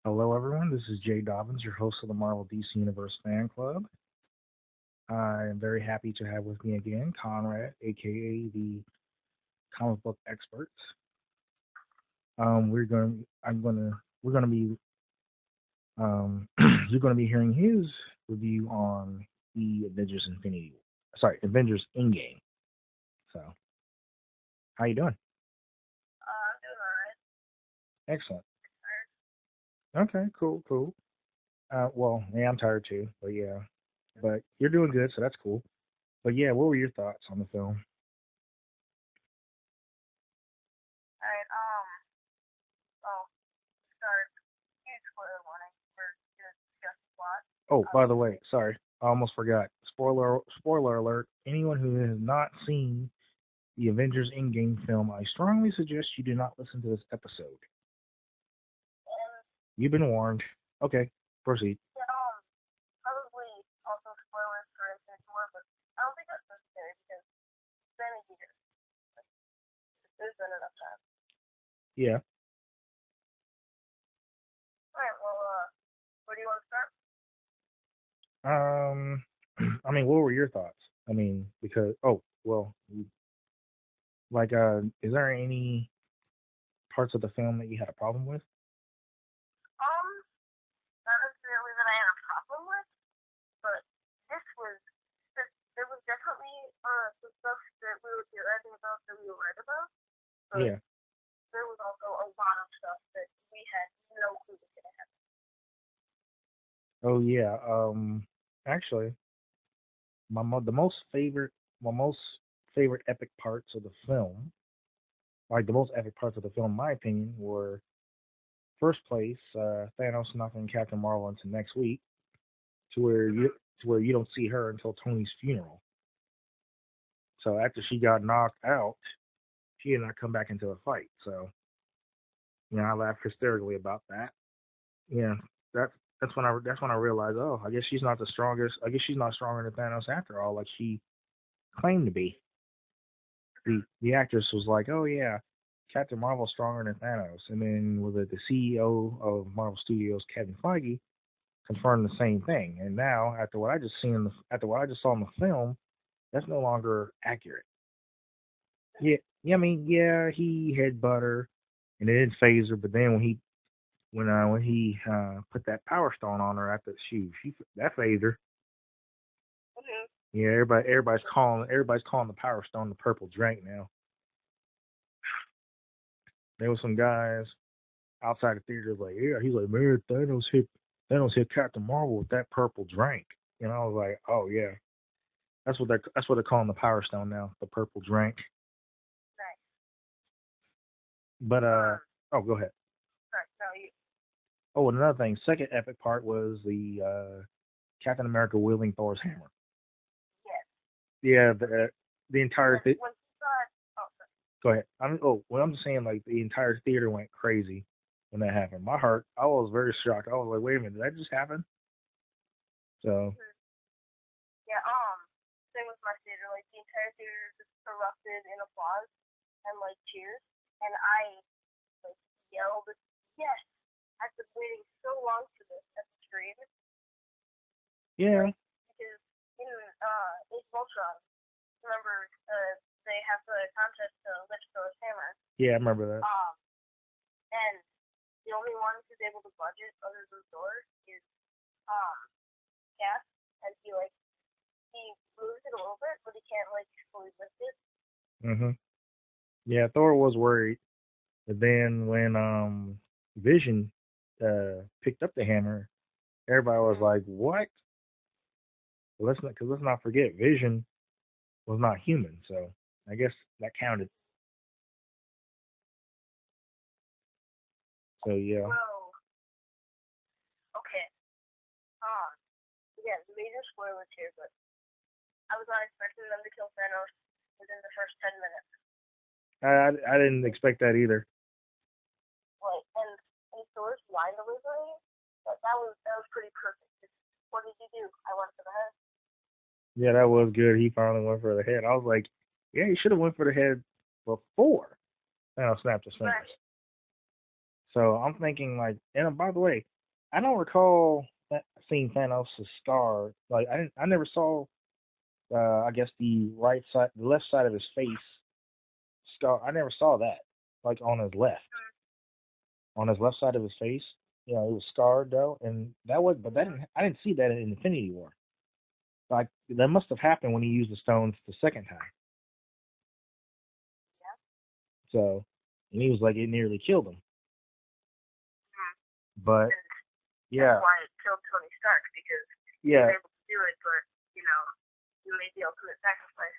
Hello, everyone. This is Jay Dobbins, your host of the Marvel DC Universe Fan Club. I am very happy to have with me again Conrad, aka the comic book expert. We're going. I'm going to. We're going to be. You're going to be hearing his review on the Avengers Infinity. Sorry, Avengers Endgame. So, how you doing? I'm doing alright. Excellent. Tired. Okay, cool, cool. Well, yeah, I'm tired too, but yeah, but you're doing good, so that's cool. But yeah, what were your thoughts on the film? Alright, well, start. Huge spoiler warning. We're gonna discuss the plot. Oh, by the way, Obviously. sorry, I almost forgot. Spoiler alert. Anyone who has not seen the Avengers Endgame film, I strongly suggest you do not listen to this episode. And, You've been warned. Okay, proceed. yeah, probably also spoilers for Infinity War, but I don't think that's necessary because it's been a year. Like, there's been enough time. Yeah. Alright, well, where do you want to start? Um I mean, what were your thoughts? I mean, because well, like is there any parts of the film that you had a problem with? Um, not necessarily that I had a problem with, but this was, there was definitely, some stuff that we were theorizing about that we were right about, but Yeah. there was also a lot of stuff that we had no clue was going to happen. Oh yeah. Actually, the most favorite my most favorite epic parts of the film, like the most epic parts of the film, in my opinion, were first place, Thanos knocking Captain Marvel into next week to where you Mm-hmm. to where you don't see her until Tony's funeral. So after she got knocked out, she did not come back into the fight. So I laughed hysterically about that. Yeah, that's that's when I realized, oh, I guess she's not the strongest. I guess she's not stronger than Thanos after all, like she claimed to be. The actress was like, oh yeah, Captain Marvel's stronger than Thanos, and then was it the CEO of Marvel Studios, Kevin Feige, confirmed the same thing. And now, after what I just saw in the film, that's no longer accurate. Yeah, yeah. I mean, yeah, he had butter, and it didn't phase her. But then when he put that Power Stone on her after she that phased her. Mm-hmm. Yeah, everybody's calling the Power Stone the purple drink now. There was some guys outside the theater like, yeah, he's like, man, Thanos hit Captain Marvel with that purple drink. And I was like, oh yeah, that's what they're calling the Power Stone now, the purple drink. Nice. But Um, oh, go ahead. sorry, no, you. Oh, and another thing, second epic part was the Captain America wielding Thor's hammer. Yes. Yeah, Okay. the entire When he got, oh, sorry. go ahead. Well, I'm just saying, like the entire theater went crazy when that happened. My heart, I was very shocked. I was like, wait a minute, did that just happen? So Mm-hmm. Yeah, same with my theater. Like, the entire theater just erupted in applause and, like, cheers. And I, like, yelled, yes! I've been waiting so long for this at the screen. yeah, Like, because in, Age of Ultron, remember, they have the contest to lift Thor's hammer. yeah, I remember that. Um, and the only one who's able to budge it other than Thor is, um, Cap. And he moves it a little bit, but he can't, like, fully lift it. Yeah, Thor was worried, but then when Vision picked up the hammer, everybody was Mm-hmm. like, "What?" Let's not forget, Vision was not human, so I guess that counted. So yeah, Well, okay. Um, again, major spoilers here, but I was not expecting them to kill Thanos within the first 10 minutes. I didn't expect that either. Like, and Thor's line delivery, that was pretty perfect. What did you do? I went for the head. Yeah, that was good. He finally went for the head. I was like, yeah, he should have went for the head before Thanos snapped his fingers. Right. So I'm thinking like, and by the way, I don't recall seeing Thanos' scar. Like I never saw. I guess the left side of his face scar. I never saw that. Like on his left side of his face. It was scarred though, and that was. But that didn't. I didn't see that in Infinity War. Like that must have happened when he used the stones the second time. Yeah. So, and he was like, it nearly killed him. Mm-hmm. But And yeah, that's why it killed Tony Stark because he yeah, was able to do it, but he made the ultimate sacrifice.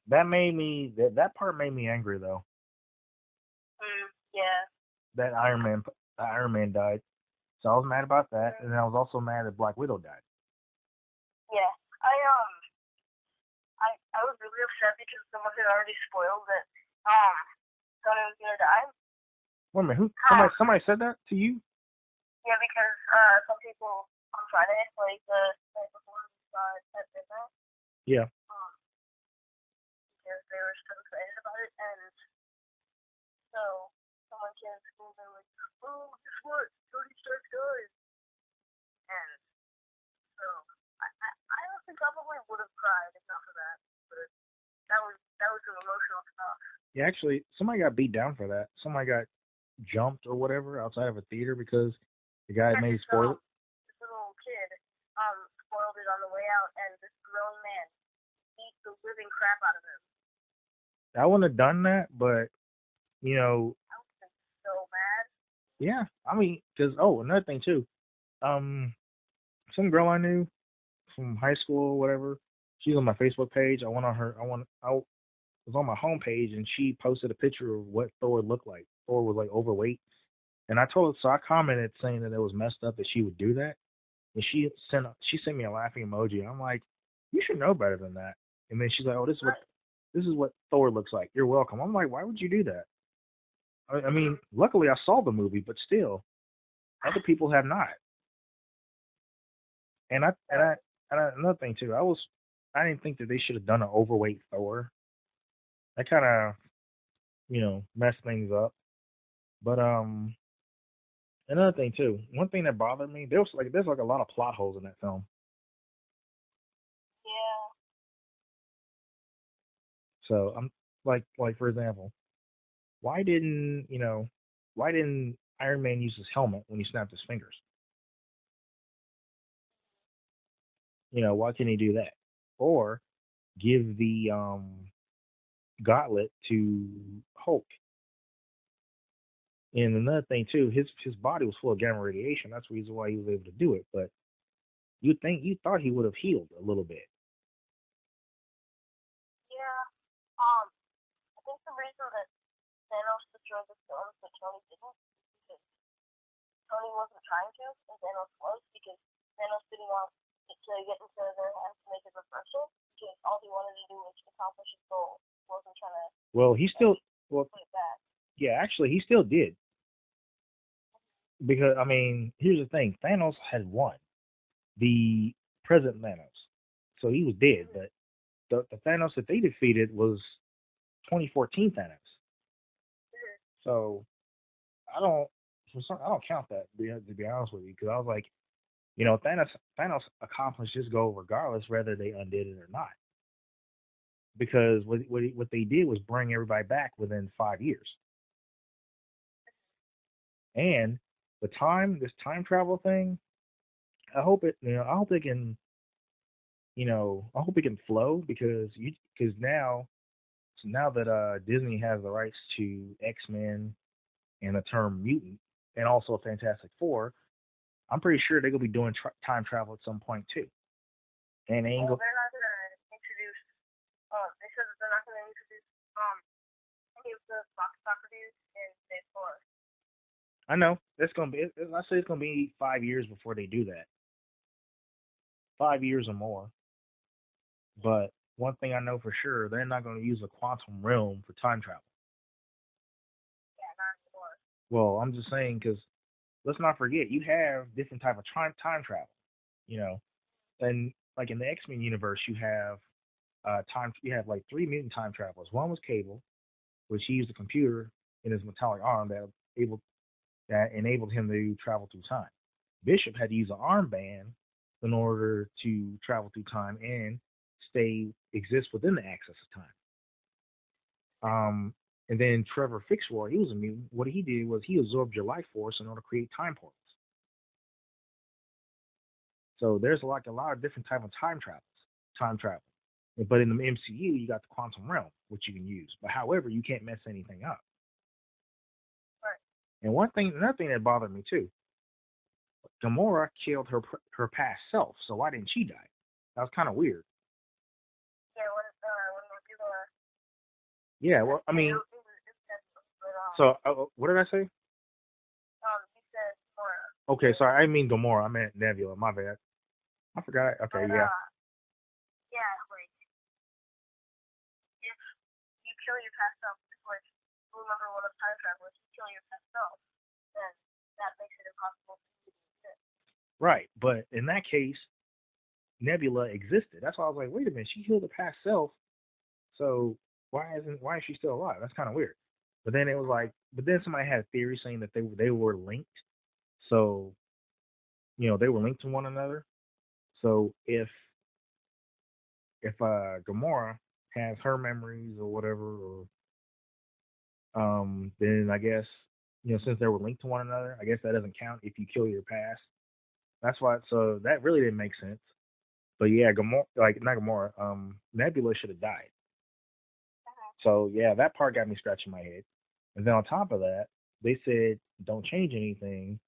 that part made me angry though. Yeah. That Iron Man died. So I was mad about that, and I was also mad that Black Widow died. Yeah. I was really upset because someone had already spoiled that Tony was gonna die. Wait a minute, who? Somebody said that to you? Yeah, because some people on Friday, like the night before, saw it at midnight. Yeah. Because they were so excited about it, and so someone came to school and they were like, "Oh, guess what? Tony Stark died." And so I honestly probably would have cried if not for that, but that was some emotional stuff. Yeah, actually, somebody got beat down for that. Somebody got jumped or whatever outside of a theater because the guy made spoiled. This little kid spoiled it on the way out, and this grown man beat the living crap out of him. I wouldn't have done that, but you know, I would have been so mad. yeah. I mean, because another thing too. Um, some girl I knew from high school or whatever. She's on my Facebook page. I went on her. I was on my homepage and she posted a picture of what Thor looked like. Thor was like overweight, and I told her. So I commented saying that it was messed up that she would do that, and she sent me a laughing emoji. I'm like, you should know better than that. And then she's like, oh, this is what Thor looks like. You're welcome. I'm like, why would you do that? I mean, luckily I saw the movie, but still, other people have not. Another thing too, I didn't think that they should have done an overweight Thor. That kind of messed things up. But another thing too, one thing that bothered me, there's like a lot of plot holes in that film. Yeah. So I'm like for example, why didn't why didn't Iron Man use his helmet when he snapped his fingers? Why can't he do that? Or give the gauntlet to Hulk. And another thing too, his body was full of gamma radiation. That's the reason why he was able to do it. But you thought he would have healed a little bit. Yeah. I think the reason that Thanos destroyed the stones but Tony didn't is because Tony wasn't trying to, and Thanos was because Thanos didn't want it to get into their hands to make it reversal because all he wanted to do was accomplish his goal. He wasn't trying to Well, he still well, put it back. yeah, actually, he still did because I mean, here's the thing: Thanos had won the present Thanos, so he was dead. But the Thanos that they defeated was 2014 Thanos. So I don't count that to be honest with you because I was like, Thanos accomplished his goal regardless whether they undid it or not. Because what they did was bring everybody back within 5 years. And this time travel thing, I hope I hope it can, I hope it can flow because now that Disney has the rights to X-Men and the term mutant and also Fantastic Four, I'm pretty sure they're gonna be doing time travel at some point too. And they ain't Well, they're not gonna introduce. They said that they're not gonna introduce any of the box properties in Phase 4. I know it's gonna be. I say it's gonna be 5 years before they do that. 5 years or more. But one thing I know for sure, they're not going to use the quantum realm for time travel. Yeah, not anymore. Well, I'm just saying because let's not forget you have different type of time travel. You know, and like in the X-Men universe, you have time. You have like three mutant time travelers. One was Cable, which he used a computer in his metallic arm that enabled him to travel through time. Bishop had to use an armband in order to travel through time and exist within the axis of time. And then Trevor Fixroy, he was a mutant. What he did was he absorbed your life force in order to create time portals. So there's like a lot of different type of time travel. But in the MCU, you got the quantum realm, which you can use. But however, you can't mess anything up. Right. And another thing that bothered me too, Gamora killed her past self. So why didn't she die? That was kind of weird. Yeah, when people are. Yeah, well, I mean, so what did I say? You said Gamora. Okay, sorry, I didn't mean Gamora. I meant Nebula. My bad. I forgot. Okay, but, yeah. Yeah, like if you kill your past self, like remember one of time travelers, you kill your past self, then that makes it impossible for you to exist. Right, but in that case, Nebula existed. That's why I was like, wait a minute, she killed her past self, so why is she still alive? That's kind of weird. But then it was like, but then somebody had a theory saying that they were linked, so they were linked to one another. So if Gamora has her memories or whatever, or then I guess since they were linked to one another, I guess that doesn't count if you kill your past. That's why. So that really didn't make sense. But yeah, Gamora, like not Gamora, Nebula should have died. So yeah, that part got me scratching my head. And then on top of that, they said don't change anything,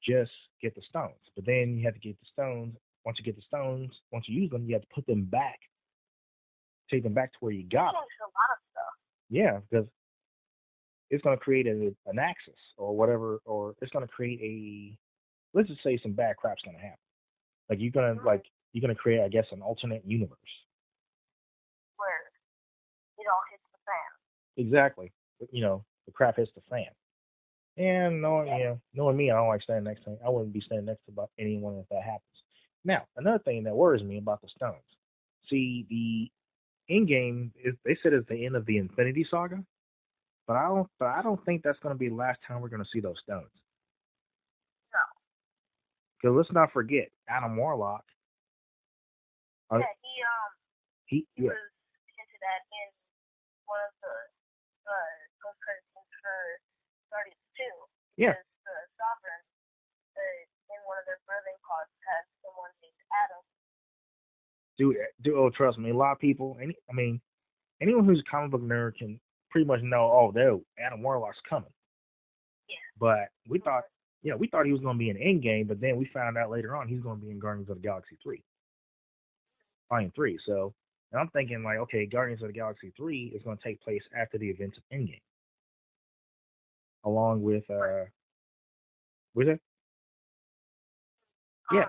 just get the stones. But then you have to get the stones. Once you get the stones, once you use them, you have to put them back, take them back to where you got them. A lot of stuff. Yeah, because it's going to create an axis or whatever, or it's going to create let's just say some bad crap's going to happen. Like you're gonna create, I guess, an alternate universe where it all hits the fan. Exactly. The crap hits the fan. And knowing me, I don't like standing next to him. I wouldn't be standing next to about anyone if that happens. Now, another thing that worries me about the stones. See, the end game they said it's the end of the Infinity Saga, but I don't think that's going to be the last time we're going to see those stones. No. Because let's not forget Adam Warlock. Yeah, he was hinted at in one of the post credit scenes for Guardians 2. Yeah. The Sovereign in one of their birthing pods has someone named Adam. Dude, trust me, a lot of people. Anyone who's a comic book nerd can pretty much know. Oh, Adam Warlock's coming. Yeah. But we thought he was going to be in Endgame, but then we found out later on he's going to be in Guardians of the Galaxy 3. Volume 3. So, and I'm thinking like, okay, Guardians of the Galaxy 3 is going to take place after the events of Endgame. Along with, what's that? Yeah.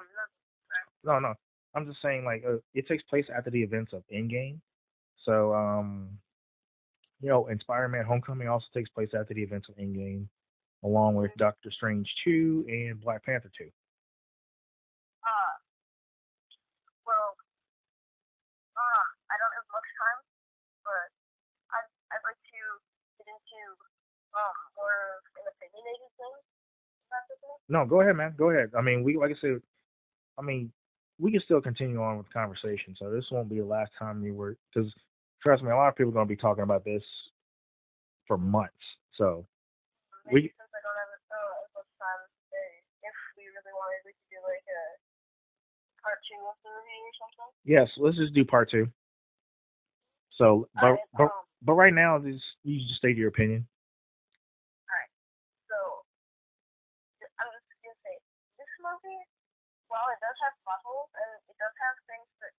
No. I'm just saying like, it takes place after the events of Endgame. So, and Spider-Man Homecoming also takes place after the events of Endgame, along with Doctor Strange 2 and Black Panther 2. I don't have much time, but I'd like to get into more of an opinionated thing. No, go ahead, man. Go ahead. We can still continue on with the conversation, so this won't be the last time because trust me, a lot of people are going to be talking about this for months. So maybe since I don't have as much time, if we really wanted, we could do like a part 2 of the review or something. Yes, let's just do part 2. So, but right now, you just state your opinion. All right. So I'm just gonna say this movie, while it does have plot holes and it does have things that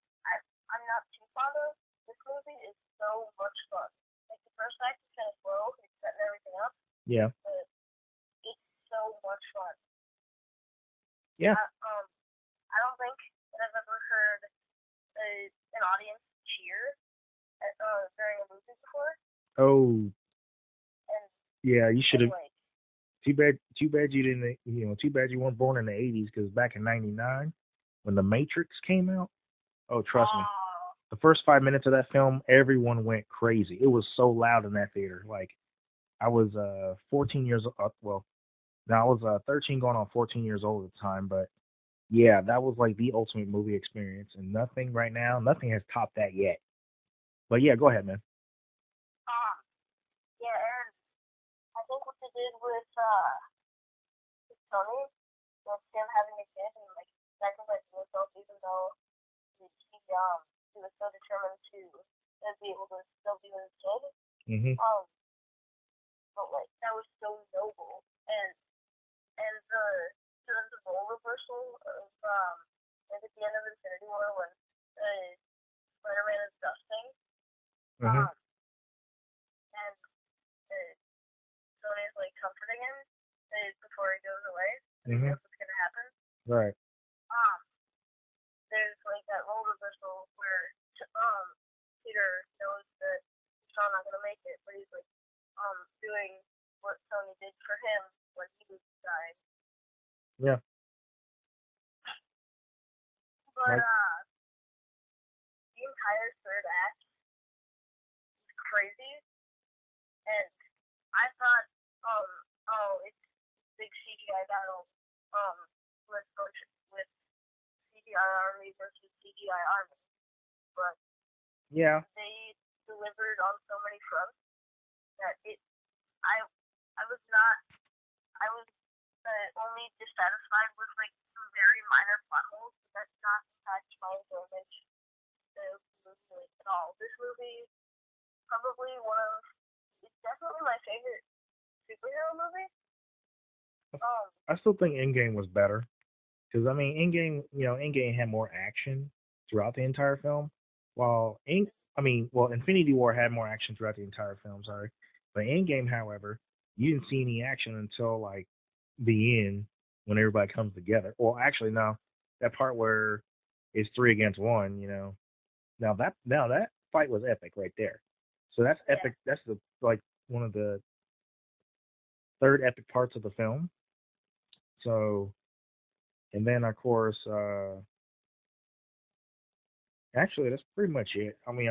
I'm not too fond of, this movie is so much fun. Like the first act is kind of slow, it's setting everything up. Yeah. But it's so much fun. Yeah. I don't think that I've ever heard an audience cheer during a movie before. Oh. And yeah, you should have. Too bad you didn't. Too bad you weren't born in the '80s, because back in '99, when The Matrix came out, trust me, the first 5 minutes of that film, everyone went crazy. It was so loud in that theater. Like, I was 14 years old. Well, now I was 13 going on 14 years old at the time, but Yeah, that was like the ultimate movie experience, and nothing right now, nothing has topped that yet. But yeah, go ahead, man. Um, yeah, and I think what they did with Tony was him having a kid and like sacrificing himself, even though he was so determined to be able to still be with his kid. Mhm. Um, but like that was so noble, and the role reversal of like at the end of Infinity War when Spider-Man is dusting, Mhm. um, and Tony's like comforting him before he goes away, and he Mhm. knows what's gonna happen. Right. Um, there's like that role reversal where Peter knows that he's not gonna make it, but he's like doing what Tony did for him when he was dying. Yeah. But Like. the entire third act is crazy, and I thought oh it's big CGI battle um with with CGI army versus CGI army, but Yeah. they delivered on so many fronts that I I was not I was only dissatisfied with like some very minor plot holes, but that's not impact my enjoyment of the movie at all. This movie probably it's definitely my favorite superhero movie. Um, I still think Endgame was better because I mean, Endgame had more action throughout the entire film, while Infinity War had more action throughout the entire film. Sorry, but Endgame, however, you didn't see any action until like the end when everybody comes together. Well, actually, no, that part where it's three against one. Now that fight was epic right there. So that's yeah. epic. That's the like one of the third epic parts of the film. So, and then of course, actually that's pretty much it. I mean,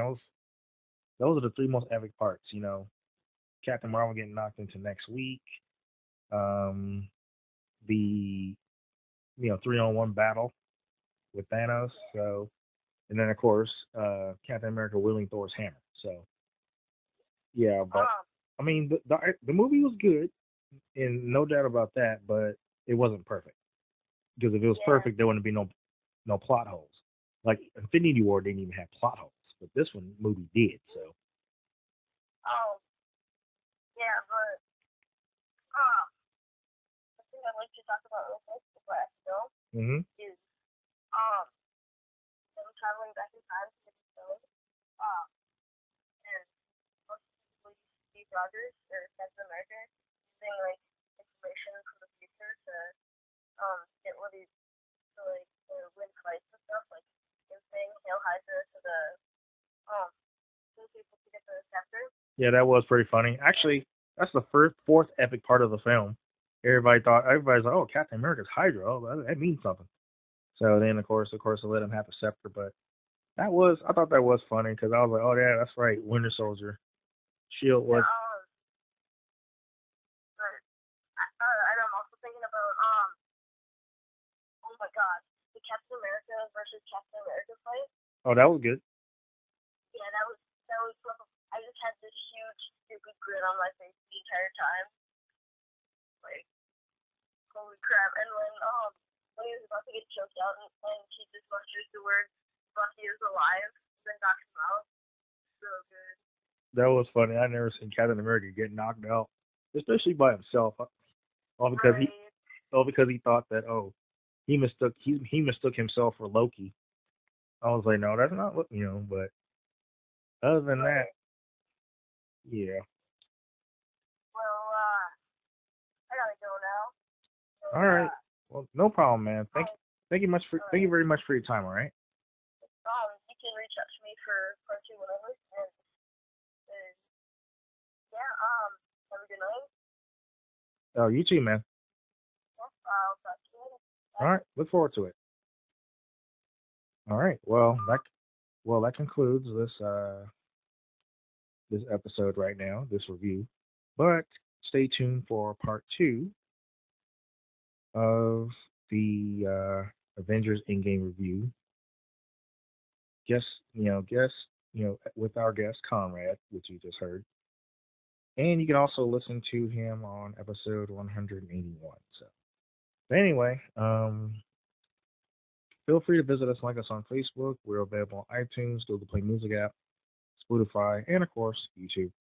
those are the three most epic parts. Captain Marvel getting knocked into next week. Um, the 3-on-1 battle with Thanos. So, and then of course, Captain America wielding Thor's hammer. So, yeah, but Um, I mean, the movie was good, and no doubt about that. But it wasn't perfect because if it was yeah. perfect, there wouldn't be no plot holes. Like Infinity War didn't even have plot holes, but this one movie did. So. Um, yeah, but um, the thing I'd like to talk about real quick before I go Mhm. is um them traveling back in time to the stone. Um, and most people use Steve Rogers or Captain America using like information from the future to get what he's to like to win fights and stuff, like him saying Hail Hydra um to the people to get the scepter. Yeah, that was pretty funny. Actually, that's the fourth epic part of the film. Everybody's like, "Oh, Captain America's Hydra. Oh, that means something." So then, of course, they let him have the scepter. But I thought that was funny because I was like, "Oh yeah, that's right, Winter Soldier." Shield Yeah, was. but and I'm also thinking about oh my god, the Captain America versus Captain America fight. Oh, that was good. Yeah, that was I just had this huge stupid grin on my face the entire time. Like, holy crap. And when he was about to get choked out and he just musters the word Bucky is alive, then knocks him out. So good. That was funny. I never seen Captain America get knocked out, especially by himself. All because he, Right. all because he thought that he mistook himself for Loki. I was like, no, that's not what But other than that, Right. yeah. Well, I gotta go now. So, All right. Well, no problem, man. Thank you alright. very much for your time. All right. You can reach out to me for part two whenever. And yeah, have a good night. Oh, you too, man. Yeah, I'll talk to you later. All Bye. right. Look forward to it. All right. Well, that concludes this episode right now, this review. But stay tuned for part two of the Avengers in-game review. Guest, with our guest Conrad, which you just heard, and you can also listen to him on episode 181. So, but anyway, feel free to visit us, like us on Facebook. We're available on iTunes, Google Play Music app, Spotify, and of course YouTube.